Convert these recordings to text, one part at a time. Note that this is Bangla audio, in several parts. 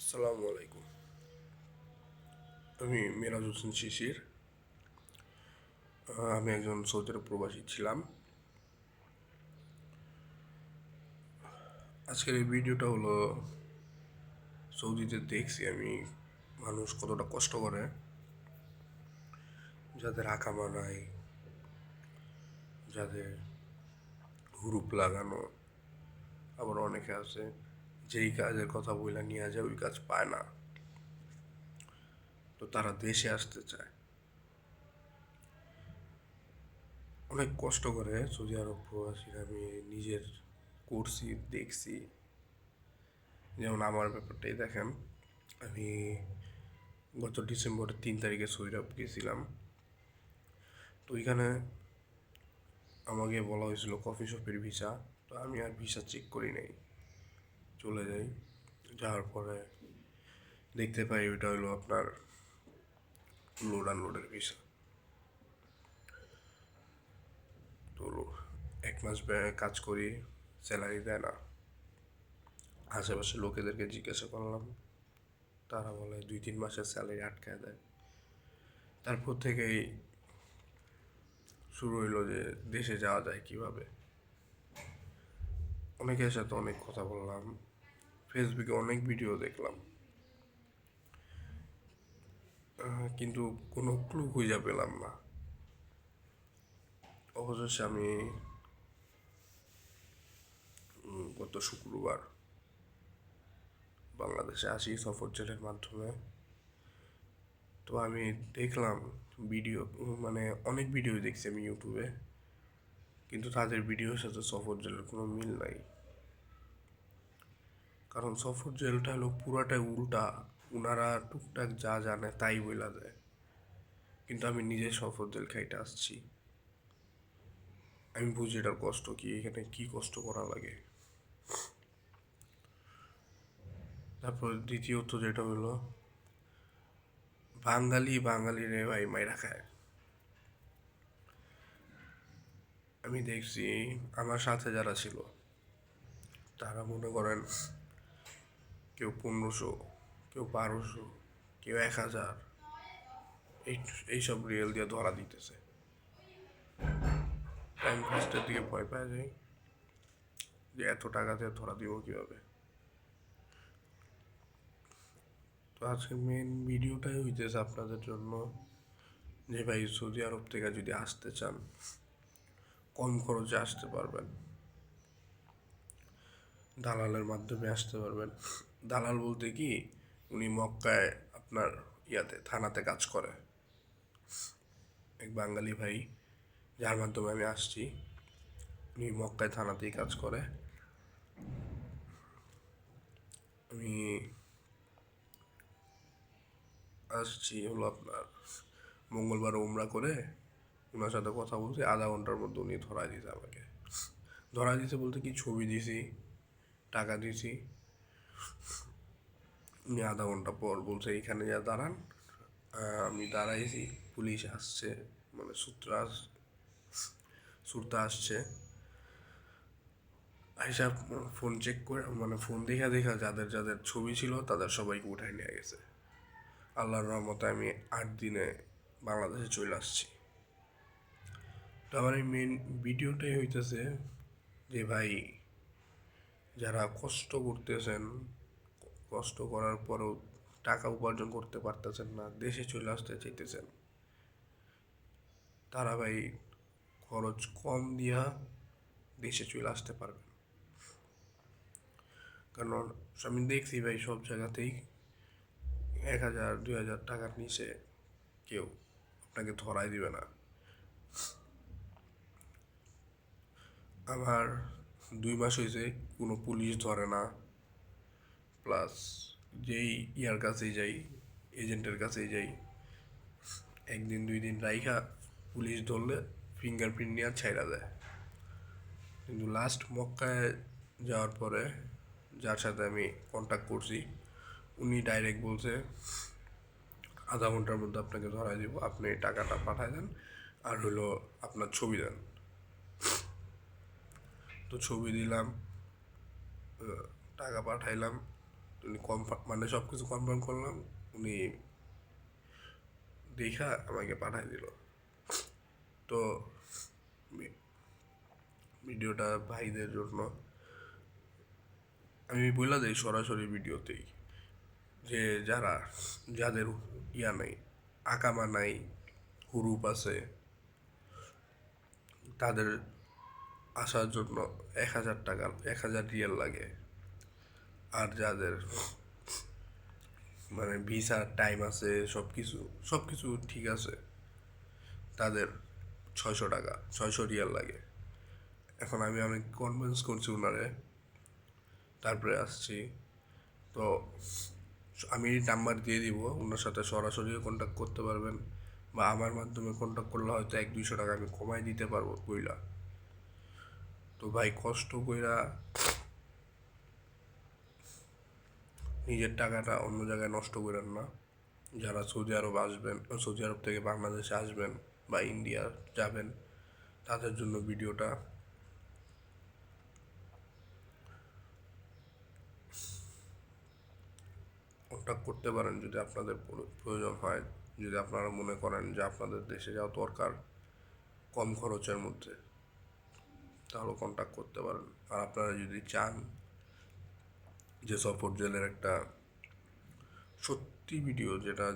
আসসালামু আলাইকুম। আমি মিরাজ হোসেন শিশির। আমি একজন সৌদি আরব প্রবাসী ছিলাম। আজকের এই ভিডিওটা হলো, সৌদিতে দেখছি আমি মানুষ কতটা কষ্ট করে, যাদের আকামা নাই, যাদের হুরুপ লাগানো, আবার অনেকে আছে যেই কাজের কথা বইলা নিয়ে যায় ওই কাজ পায় না, তো তারা দেশে আসতে চায়। অনেক কষ্ট করে সৌদি আরব প্রবাসীরা, আমি নিজের করছি, দেখছি। যেমন আমার ব্যাপারটাই দেখেন, আমি গত ডিসেম্বরের 3 তারিখে সৌদি আরব গেছিলাম। তো ওইখানে আমাকে বলা হয়েছিল কফি শপের ভিসা, তো আমি আর ভিসা চেক করি নাই, চলে যাই। যাওয়ার পরে দেখতে পাই ওইটা হলো আপনার লোড আনলোডের ভিসা। তো 1 মাস কাজ করি, স্যালারি দেয় না। আশেপাশে লোকেদেরকে জিজ্ঞাসা করলাম, তারা বলে 2-3 মাসের স্যালারি আটকায় দেয়। তারপর থেকেই শুরু হইলো যে দেশে যাওয়া যায় কিভাবে। অনেকের সাথে অনেক কথা বললাম, ফেসবুকে অনেক ভিডিও দেখলাম, কিন্তু কোনো ক্লু খুঁজে পেলাম না। অবশেষে আমি গত শুক্রবার বাংলাদেশে আসি সফরজেলের মাধ্যমে। তো আমি দেখলাম ভিডিও, মানে অনেক ভিডিও দেখছি আমি ইউটিউবে, কিন্তু তাদের ভিডিওর সাথে সফরজেলের কোনো মিল নাই। কারণ সফরজেলটা হলো পুরাটাই উল্টা, ওনারা টুকটাক যা জানে তাই বইলা দেয়, কিন্তু আমি নিজে সফরজেল খাইতে আসছি, আমি বুঝি এটার কষ্ট কি, এখানে কি কষ্ট করা লাগে। তারপর দ্বিতীয়ত যেটা হলো, বাঙালি রে ভাই মাইরা খায়। আমি দেখছি আমার সাথে যারা ছিল, তারা মনে করেন কেউ 1500, কেউ 1200, কেউ 1000, এই এইসব রিয়েল দিয়ে ধরা দিতেছে। টাইম ফার্স্টের দিকে ভয় পাওয়া যায় যে এত টাকা দিয়ে ধরা দিব কীভাবে। তো আজকে মেন ভিডিওটাই হইতেছে আপনাদের জন্য যে ভাই সৌদি আরব থেকে যদি আসতে চান, কম খরচে আসতে পারবেন, দালালের মাধ্যমে আসতে পারবেন। দালাল বলতে কি, উনি মক্কায় আপনার থানাতে কাজ করে, এক বাঙালি ভাই যার মাধ্যমে আমি আসছি, উনি মক্কায় থানাতেই কাজ করে। আমি আসছি হলো আপনার মঙ্গলবার উমরা করে, ওনার সাথে কথা বলছি, আধা ঘন্টার মধ্যে উনি ধরাই দিয়েছে আমাকে। ধরাই দিয়েছে বলতে কি, ছবি দিছি, টাকা দিছি। উনি আধা ঘন্টা পর বলছে এইখানে যা দাঁড়ান। আমি দাঁড়াইছি, পুলিশ আসছে, মানে সুরতা আসছে, হিসাব ফোন চেক করে, মানে ফোন দেখা দেখা যাদের যাদের ছবি ছিল তাদের সবাইকে উঠাই নিয়ে গেছে। আল্লাহর রহমতে আমি 8 দিনে বাংলাদেশে চলে আসছি। তো আমার এই মেন ভিডিওটাই হইতেছে যে ভাই, যারা কষ্ট করতেছেন, কষ্ট করার পরেও টাকা উপার্জন করতে পারতেছেন না, দেশে চলে আসতে চাইতেছেন, তারা ভাই খরচ কম দিয়া দেশে চলে আসতে পারবেন। কারণ আমি দেখছি ভাই সব জায়গাতেই 1000-2000 টাকার নিচে কেউ আপনাকে ধরাই দিবে না। আমার 2 মাস হয়েছে কোনো পুলিশ ধরে না, প্লাস যেই ইয়ার কাছেই যাই, এজেন্টের কাছেই যাই, 1-2 দিন রাইখা পুলিশ ধরলে ফিঙ্গারপ্রিন্ট নিয়ে ছাইড়া দেয়। কিন্তু লাস্ট মক্কায় যাওয়ার পরে যার সাথে আমি কন্ট্যাক্ট করছি, উনি ডাইরেক্ট বলছে আধা ঘন্টার মধ্যে আপনাকে ধরাই দিব, আপনি টাকাটা পাঠায় দেন আর হলো আপনার ছবি দেন। তো ছবি দিলাম, টাকা পাঠাইলাম, তো উনি মানে সব কিছু কনফার্ম করলাম, উনি দেখা আমাকে পাঠাই দিল। তো ভিডিওটা ভাইদের জন্য আমি বলে দিই সরাসরি ভিডিওতেই, যে যাদের ইয়া নাই, আকামা নাই, হুরুপ আছে, তাদের আসার জন্য 1,000 টাকা, 1,000 রিয়াল লাগে। আর যাদের মানে ভিসা টাইম আছে, সব কিছু ঠিক আছে, তাদের 600 টাকা, 600 রিয়াল লাগে। এখন আমি অনেক কনভিন্স করছি ওনারে, তারপরে আসছি। তো আমি নাম্বার দিয়ে দিব, ওনার সাথে সরাসরিও কন্ট্যাক্ট করতে পারবেন, বা আমার মাধ্যমে কন্ট্যাক্ট করলে হয়তো 100-200 টাকা আমি কমাই দিতে পারবো কইলা। তো ভাই কষ্ট কইরা নিজের টাকাটা অন্য জায়গায় নষ্ট করেন না। যারা সৌদি আরব আসবেন, সৌদি আরব থেকে বাংলাদেশে আসবেন বা ইন্ডিয়া যাবেন, তাদের জন্য ভিডিওটা। কন্ট্যাক্ট করতে পারেন যদি আপনাদের প্রয়োজন হয়, যদি আপনারা মনে করেন যে আপনাদের দেশে যাওয়া দরকার কম খরচের মধ্যে, তাহলে কন্ট্যাক্ট করতে পারেন। আর আপনারা যদি চান যে সফর জেলের একটা সত্যি ভিডিও, যেটা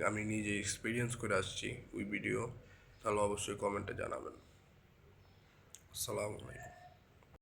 আমি নিজে এক্সপিরিয়েন্স করে আসছি ওই ভিডিও, তাহলে অবশ্যই কমেন্টে জানাবেন। আসসালামু আলাইকুম।